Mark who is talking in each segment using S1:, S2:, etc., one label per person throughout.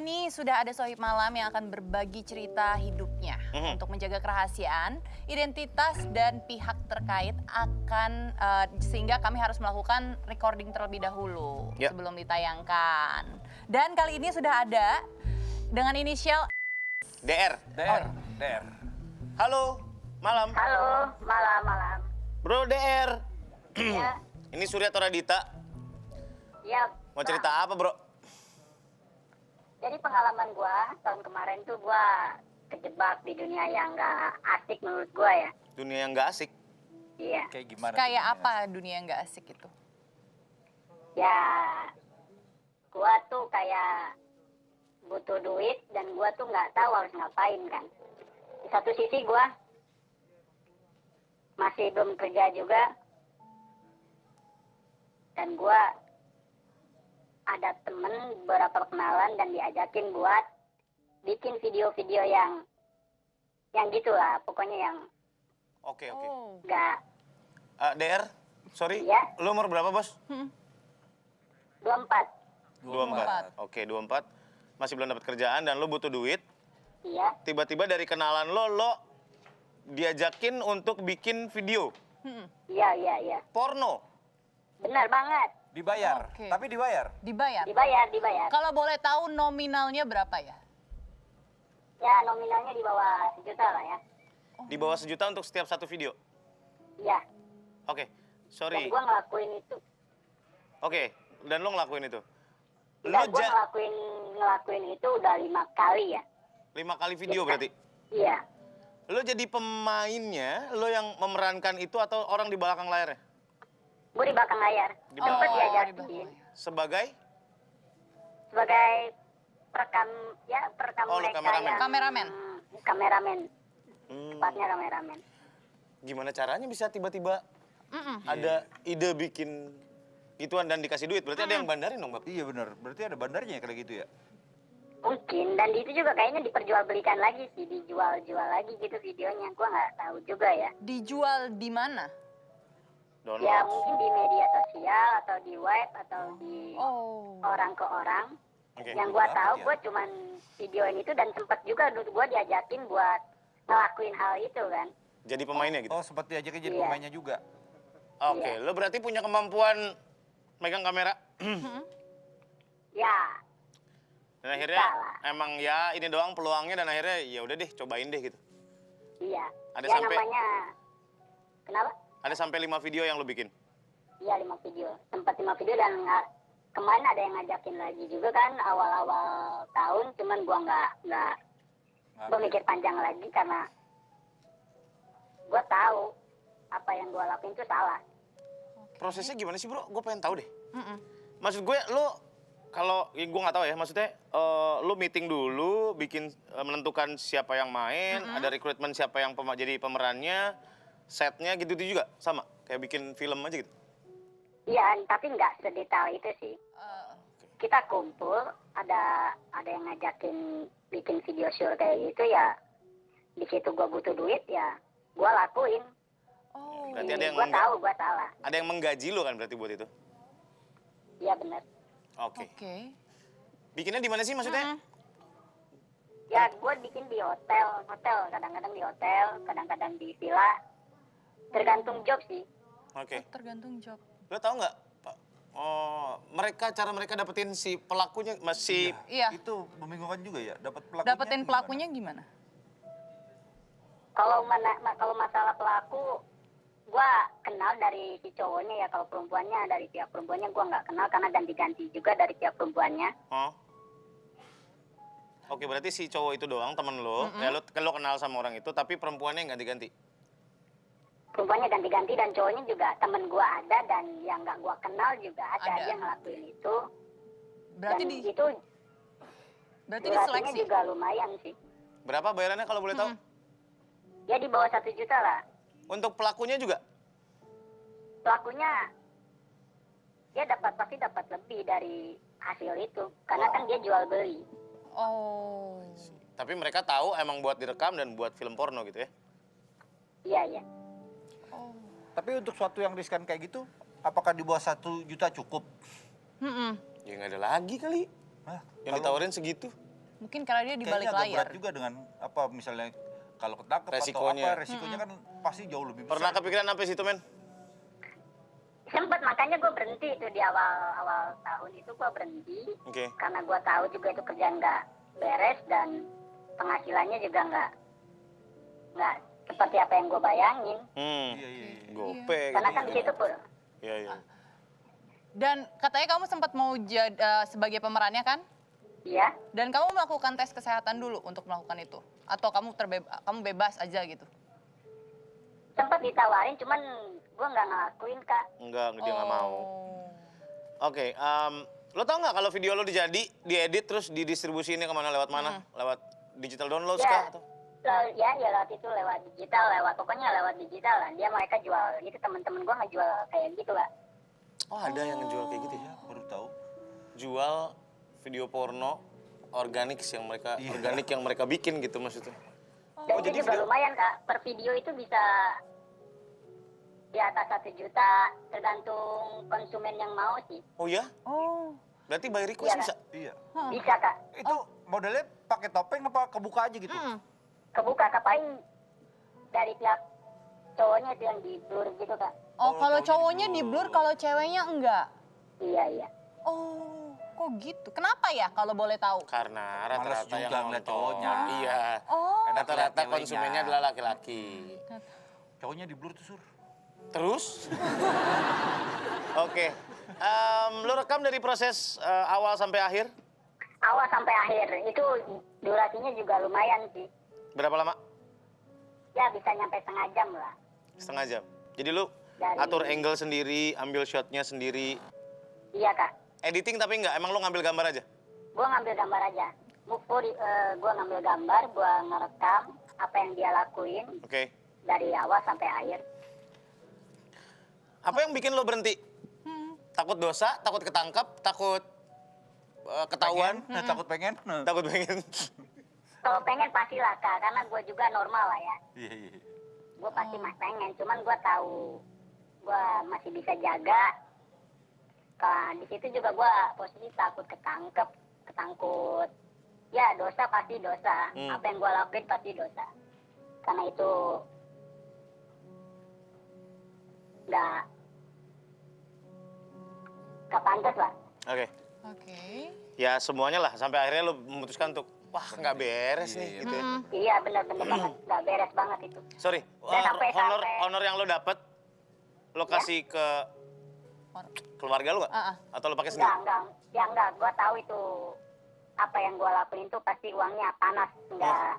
S1: ini sudah ada Sohib Malam yang akan berbagi cerita hidupnya. Untuk menjaga kerahasiaan, identitas dan pihak terkait akan sehingga kami harus melakukan recording terlebih dahulu sebelum ditayangkan. Dan kali ini sudah ada dengan inisial
S2: DR. Halo, malam.
S3: Halo, malam.
S2: Bro DR.
S3: Ya,
S2: Ini Surya Toradita.
S3: ya.
S2: Mau cerita apa, Bro?
S3: Jadi pengalaman gua tahun kemarin tuh gua kejebak di dunia yang gak asik menurut gua ya.
S2: Dunia yang gak asik.
S3: Iya.
S4: Kayak gimana?
S1: kayak apa dunia yang gak asik itu?
S3: Ya, gua tuh kayak butuh duit dan gua tuh nggak tahu harus ngapain kan. Di satu sisi gua masih belum kerja juga dan gua ada temen beberapa kenalan dan diajakin buat bikin video-video yang gitulah, pokoknya yang
S2: Oke.
S3: nggak
S2: DR, sorry.
S3: Iya.
S2: Lu umur berapa, Bos?
S3: 24.
S2: 24. Oke, 24. Masih belum dapat kerjaan dan lu butuh duit.
S3: Iya,
S2: Tiba-tiba dari kenalan lo diajakin untuk bikin video
S3: iya.
S2: porno.
S3: Benar banget.
S4: Dibayar,
S1: Oke.
S4: tapi dibayar.
S1: Dibayar?
S3: Dibayar.
S1: Kalau boleh tahu nominalnya berapa ya?
S3: Ya, nominalnya di bawah 1 juta lah ya.
S2: Di bawah 1 juta untuk setiap satu video.
S3: Iya.
S2: Oke,
S3: Dan
S2: sorry.
S3: gua ngelakuin itu.
S2: Oke, dan lo ngelakuin itu.
S3: Dan gua ngelakuin itu udah 5 kali ya.
S2: 5 kali video berarti.
S3: Iya.
S2: Lo jadi pemainnya, lo yang memerankan itu atau orang di belakang layarnya?
S3: Gue di belakang layar.
S2: Di
S3: Sempet
S2: belakang
S3: diajakin
S2: Sebagai?
S3: sebagai perekam
S2: Oh, lu
S3: mereka
S2: kameramen.
S3: yang
S1: Kameramen.
S3: kameramen. Tepatnya kameramen.
S2: Gimana caranya bisa tiba-tiba ada ide bikin gituan dan dikasih duit? Berarti ada yang bandarin dong, Bab?
S4: Iya benar, berarti ada bandarnya ya kalau gitu ya?
S3: Mungkin, dan itu juga kayaknya diperjualbelikan lagi sih, dijual-jual lagi gitu videonya. Gua nggak tahu juga ya.
S1: Dijual di mana?
S3: Ya
S2: Download.
S3: mungkin di media sosial atau di web atau di
S1: Oh.
S3: orang ke orang.
S2: Oke.
S3: Yang gua
S4: Dapat
S3: tahu
S4: ya.
S3: gua cuman videoin itu dan sempet juga gua diajakin buat ngelakuin hal itu kan.
S2: Jadi pemainnya gitu?
S4: Oh, sempat diajakin jadi
S3: Iya.
S4: pemainnya juga.
S2: Oke, lo berarti punya kemampuan megang kamera?
S3: Ya,
S2: Dan akhirnya
S3: Salah.
S2: emang ya ini doang peluangnya dan akhirnya ya udah deh cobain deh gitu.
S3: iya.
S2: Ada
S3: Ya
S2: sampai-
S3: namanya, kenapa?
S2: Ada sampai 5 video yang lo bikin?
S3: Iya 5 video. Sempat 5 video dan kemarin ada yang ngajakin lagi juga kan awal-awal tahun. Cuman gua nggak gua mikir panjang lagi karena gua tahu apa yang gua lakuin itu salah.
S2: Prosesnya gimana sih, Bro? Gue pengen tahu deh.
S1: Mm-mm.
S2: Maksud gue, lo kalau ya gue nggak tahu ya, maksudnya lo meeting dulu, bikin menentukan siapa yang main, ada rekrutmen siapa yang jadi pemerannya, setnya gitu-gitu juga sama, kayak bikin film aja gitu.
S3: Iya, tapi nggak sedetail itu sih. Kita kumpul, ada yang ngajakin bikin video shoot kayak gitu ya. Di situ gua butuh duit ya, gua lakuin.
S1: Oh.
S2: Berarti ada yang
S3: Gua tahu gua salah.
S2: ada yang menggaji lo kan berarti buat itu?
S3: Iya benar.
S2: Oke.
S1: Oke.
S2: Bikinnya di mana sih maksudnya?
S3: Ya gua bikin di hotel, kadang-kadang di hotel, kadang-kadang di villa. Tergantung job sih.
S2: Oke.
S1: Tergantung job.
S2: Lo tau nggak, Pak? Cara mereka dapetin si pelakunya masih
S1: Iya.
S4: Itu membingungkan juga ya, dapat pelakunya.
S1: Dapetin
S4: gimana?
S1: pelakunya gimana?
S3: Kalau masalah pelaku, gua kenal dari si cowoknya ya. Kalau perempuannya dari pihak perempuannya gua nggak kenal karena ganti-ganti juga dari pihak perempuannya.
S2: Oke, berarti si cowok itu doang temen lo, ya lo kenal sama orang itu, tapi perempuannya yang ganti-ganti.
S3: Perempuannya ganti-ganti dan cowoknya juga temen gua ada dan yang nggak gua kenal juga ada.
S1: Ada.
S3: Dia ngelakuin itu.
S1: Berarti
S3: dan
S1: di
S3: itu
S1: berarti
S3: durasinya
S1: diseleksi.
S3: juga lumayan sih.
S2: Berapa bayarannya kalau boleh tahu?
S3: Ya di bawah 1 juta lah.
S2: Untuk pelakunya juga?
S3: Pelakunya dia pasti dapat lebih dari hasil itu karena kan dia jual beli.
S1: Oh.
S2: Tapi mereka tahu emang buat direkam dan buat film porno gitu ya?
S3: Iya.
S1: Oh.
S4: Tapi untuk suatu yang riskan kayak gitu, apakah di bawah 1 juta cukup?
S1: Mm-mm.
S2: Ya nggak ada lagi kali.
S4: Hah?
S2: Yang ditawarin segitu.
S1: Mungkin karena dia di balik
S4: Kayaknya agak
S1: layar.
S4: berat juga dengan apa misalnya kalau ketangkep atau
S2: Resikonya.
S4: apa resikonya kan pasti jauh lebih besar.
S2: Pernah kepikiran apa sih itu, men?
S3: Sempet, makanya gue berhenti itu di awal tahun itu gue berhenti.
S2: Oke.
S3: Karena gue tahu juga itu kerjaan nggak beres dan penghasilannya juga nggak seperti apa yang gue bayangin.
S4: Iya.
S2: Gope.
S3: Karena
S2: gitu.
S3: kan di situ pun
S2: Iya, iya.
S1: Dan katanya kamu sempat mau sebagai pemerannya kan?
S3: iya.
S1: Dan kamu melakukan tes kesehatan dulu untuk melakukan itu? Atau kamu kamu bebas aja gitu?
S3: Sempat ditawarin, cuman gue nggak ngelakuin kak.
S2: Enggak, dia nggak mau.
S1: Oh.
S2: Oke, lo tau nggak kalau video lo diedit terus didistribusiinnya kemana, lewat mana? Lewat digital download
S3: Ya,
S2: kah? Atau?
S3: ya lewat itu, lewat digital, pokoknya lewat digital lah. Mereka jual gitu, temen-temen gue ngejual kayak gitu kak.
S2: Oh, ada yang ngejual kayak gitu ya?
S4: Iya, baru tahu.
S2: Jual video porno organik yang mereka bikin gitu maksudnya.
S3: Dan
S2: jadi
S3: itu juga
S2: video-
S3: lumayan kak, per video itu bisa di atas 1 juta, tergantung konsumen yang mau sih.
S2: Oh ya?
S1: Oh.
S2: Berarti by request
S3: Iya,
S2: bisa?
S4: Iya.
S3: Bisa kak,
S4: Itu modelnya pakai topeng apa kebuka aja gitu?
S3: kebuka kak, paling dari pihak cowoknya itu yang di blur gitu kak.
S1: Oh,
S4: Oh,
S1: kalau
S4: cowoknya
S1: cowoknya
S4: di
S1: di
S4: blur.
S1: blur, kalau ceweknya enggak?
S3: Iya.
S1: Oh, kok gitu? Kenapa ya kalau boleh tahu?
S2: Karena
S4: Males
S2: rata-rata yang
S4: juga ngeliat
S2: nonton.
S4: cowoknya.
S2: Iya.
S1: Oh.
S2: Rata-rata
S4: Ceweknya.
S2: konsumennya adalah laki-laki.
S4: Cowoknya di blur tuh sur.
S2: Terus? Oke. Lo rekam dari proses awal sampai akhir?
S3: Awal sampai akhir, itu durasinya juga lumayan sih.
S2: Berapa lama?
S3: Ya bisa nyampe setengah jam lah.
S2: Setengah jam. Jadi lu
S3: Dari-
S2: atur angle sendiri, ambil shotnya sendiri.
S3: Iya kak,
S2: Editing tapi enggak? Emang lu ngambil gambar aja?
S3: gue ngambil gambar aja. Gue ngambil gambar, gue ngerekam apa yang dia lakuin
S2: Oke.
S3: dari awal sampai akhir.
S2: Apa yang bikin lo berhenti? Takut dosa, takut ketangkep, takut ketahuan,
S4: Pengen? Nah, takut pengen? Nah.
S2: takut pengen.
S3: Kalau pengen pastilah kak, karena gue juga normal lah ya.
S4: Iya.
S3: Gue pasti mah pengen, cuman gue tahu gue masih bisa jaga. Di situ juga gue posisi takut ketangkut. Ya dosa pasti dosa. Apa yang gue lakuin pasti dosa. Karena itu nggak pantas lah.
S2: Oke.
S1: Oke.
S2: Ya semuanya lah, sampai akhirnya lo memutuskan untuk, wah nggak beres nih gitu ya.
S3: Iya benar-benar banget, nggak beres banget itu.
S2: Sorry,
S3: Dan
S2: honor yang lo dapet, lo kasih ke keluarga lo nggak? Atau lo pakai sendiri?
S3: Enggak. Gue tahu itu apa yang gue lakuin itu pasti uangnya panas, nggak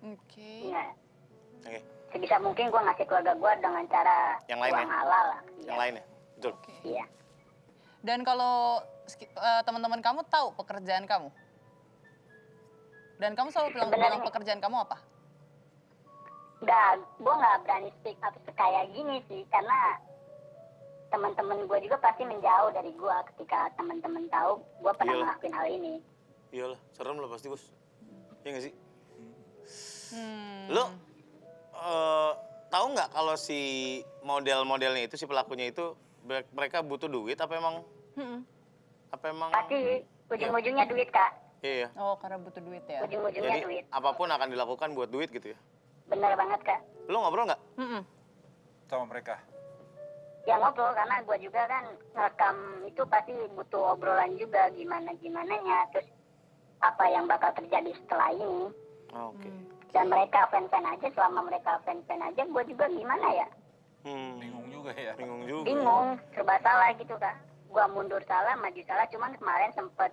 S1: Oke.
S3: nggak
S2: Oke,
S3: sebisa mungkin gue ngasih keluarga gue dengan cara
S2: Yang lain
S3: uang
S2: ya?
S3: halal lah.
S2: yang lainnya, betul.
S1: Oke.
S3: Iya.
S1: Dan kalau teman-teman kamu tahu pekerjaan kamu? Dan kamu selalu bilang
S3: Sebenarnya-
S1: pekerjaan kamu apa?
S3: Gue nggak berani speak up kayak gini sih, karena teman-teman gue juga pasti menjauh dari gue ketika teman-teman tahu gue pernah
S2: Iyalah.
S3: ngelakuin hal ini.
S2: Iyalah, serem lo pasti bos. Iya nggak sih?
S1: Hmm.
S2: Lo tahu nggak kalau si model-modelnya itu, si pelakunya itu, mereka butuh duit apa emang? Apa emang?
S3: Pasti ujung-ujungnya duit kak,
S2: Iya.
S1: Oh, karena butuh duit ya?
S3: ujung-ujungnya
S2: Jadi
S3: duit.
S2: apapun akan dilakukan buat duit gitu ya.
S3: Bener banget kak.
S2: Lo ngobrol nggak?
S1: Mm-mm.
S4: Sama mereka.
S3: Ya ngobrol, karena gue juga kan ngerekam itu pasti butuh obrolan juga gimananya, terus apa yang bakal terjadi setelah ini.
S2: Oke.
S3: Dan mereka fan-fan aja, selama mereka fan-fan aja, gue juga gimana ya?
S4: Bingung juga ya.
S2: Bingung juga.
S3: Bingung, serba salah gitu kak. Gue mundur salah, maju salah, cuman kemarin sempet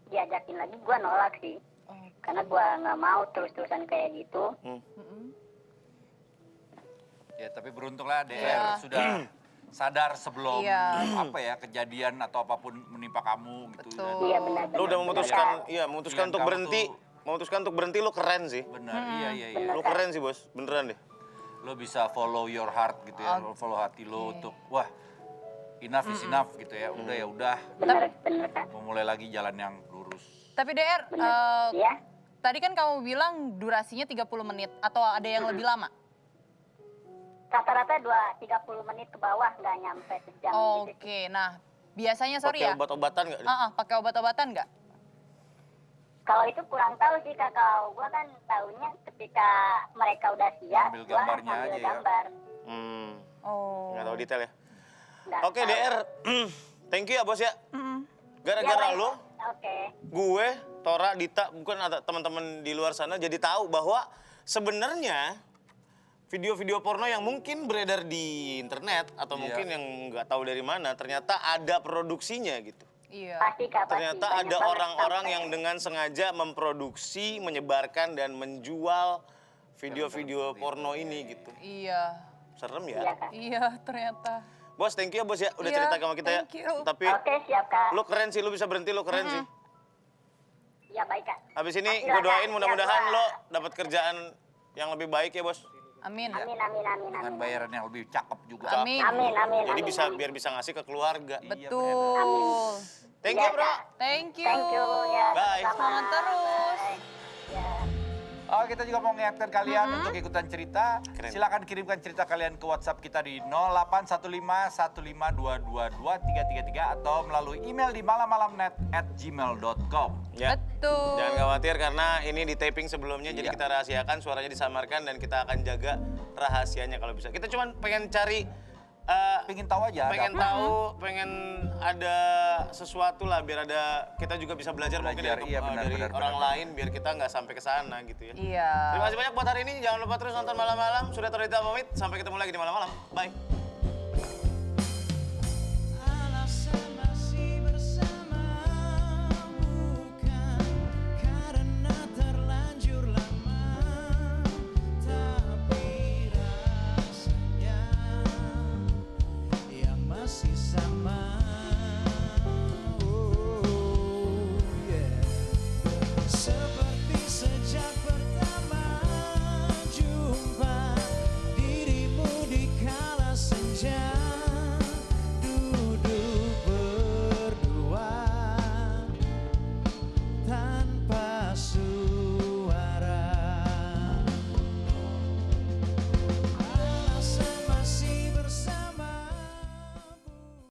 S3: diajakin lagi, gue nolak sih.
S1: Oke.
S3: Karena gue nggak mau terus-terusan kayak gitu.
S4: Ya tapi beruntunglah DR
S1: Iya.
S4: sudah sadar sebelum
S1: Iya.
S4: apa ya kejadian atau apapun menimpa kamu gitu.
S1: Betul.
S3: Iya benar-benar.
S2: Lo udah memutuskan,
S3: benar,
S2: iya memutuskan
S4: Pilihan
S2: untuk
S4: kamu
S2: berhenti.
S4: tuh-
S2: Memutuskan untuk berhenti lo keren sih.
S4: Benar, iya.
S2: Lo keren sih bos, beneran deh.
S4: Lo bisa follow your heart gitu ya, lo follow hati lo untuk wah enough is enough gitu ya. Udah ya udah,
S3: benar kak.
S4: memulai lagi jalan yang lurus.
S1: Tapi DR,
S3: Iya.
S1: tadi kan kamu bilang durasinya 30 menit atau ada yang lebih lama?
S3: Rata-rata 30 menit ke bawah, nggak nyampe sejam gitu.
S1: Oke, nah biasanya sorry
S2: Pakai
S1: ya.
S2: obat-obatan nggak?
S1: Pakai obat-obatan nggak?
S3: Kalau itu kurang tahu sih kak, kalau gue kan tahunya ketika mereka udah siap,
S4: Ambil
S3: gue
S4: gambarnya
S3: ambil
S4: aja ya.
S3: gambar.
S1: Oh.
S2: Nggak tahu detail ya.
S3: Nggak
S2: Oke
S3: tahu.
S2: DR, thank you ya bos ya.
S1: Mm-mm.
S2: Gara-gara
S3: Ya,
S2: lo,
S3: Oke.
S2: gue, Tora, Dita, bukan ada teman-teman di luar sana jadi tahu bahwa sebenarnya video-video porno yang mungkin beredar di internet atau
S4: Iya.
S2: mungkin yang nggak tahu dari mana ternyata ada produksinya gitu.
S1: Iya.
S3: Pasti kak, pasti.
S2: Ternyata
S3: Banyak
S2: ada
S3: banget
S2: orang-orang
S3: sampai-
S2: yang dengan sengaja memproduksi, menyebarkan dan menjual video-video porno ini gitu.
S1: Iya.
S2: Serem
S3: Iya
S2: ya.
S3: kak.
S1: Iya, ternyata.
S2: Bos, thank you ya bos ya udah
S1: Iya,
S2: cerita sama kita ya.
S1: thank you.
S2: Tapi
S3: Oke siap kak.
S2: lo keren sih, lo bisa berhenti, lo keren sih.
S3: Ya baik kak.
S2: Habis ini
S3: Pastilah,
S2: gue doain
S3: Kak.
S2: mudah-mudahan
S3: Siap,
S2: lo
S3: Kak.
S2: dapat kerjaan yang lebih baik ya bos.
S1: Amin.
S3: Amin amin amin
S4: Dengan
S3: amin.
S4: bayaran yang lebih cakep juga.
S1: Amin.
S3: Amin amin.
S2: Jadi
S3: amin,
S2: bisa
S3: amin.
S2: biar bisa ngasih ke keluarga.
S1: Betul.
S2: Thank
S3: Iya,
S2: you bro.
S3: Kak.
S1: Thank you.
S3: Thank you ya.
S2: Bye.
S3: sama-sama.
S1: Semangat terus.
S3: Bye. Ya.
S4: Oh, kita juga mau mengingatkan kalian untuk ikutan cerita.
S2: Keren.
S4: Silakan kirimkan cerita kalian ke WhatsApp kita di 081515222333 atau melalui email di malammalamnet@gmail.com.
S2: Ya.
S1: Betul.
S2: Jangan khawatir karena ini di taping sebelumnya jadi
S4: Iya.
S2: kita rahasiakan, suaranya disamarkan dan kita akan jaga rahasianya kalau bisa. Kita cuma pengen cari
S4: Pengen tahu aja.
S2: pengen
S4: ada apa.
S2: tahu, pengen ada sesuatu lah biar ada kita juga bisa belajar mungkin
S4: Belajar,
S2: dari,
S4: iya, benar,
S2: dari
S4: benar,
S2: orang
S4: benar.
S2: lain biar kita nggak sampai ke sana gitu ya.
S1: Iya.
S2: Terima kasih banyak buat hari ini. Jangan lupa terus nonton malam-malam. Sudah Torita pamit. Sampai ketemu lagi di malam-malam. Bye.